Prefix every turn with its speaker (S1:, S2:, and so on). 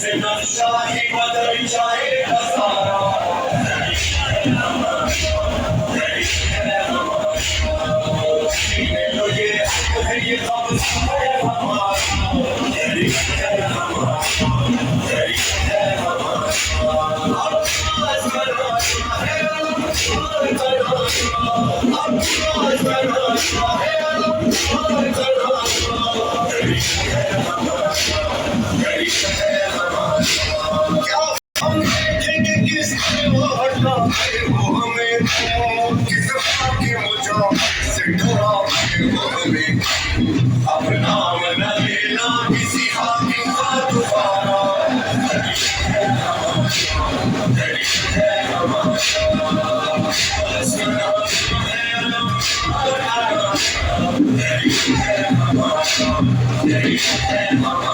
S1: से नक्शा ही बदल जाएगा सारा तो ये हम अपना मन लेना किसी हाकिम का दोबारा There you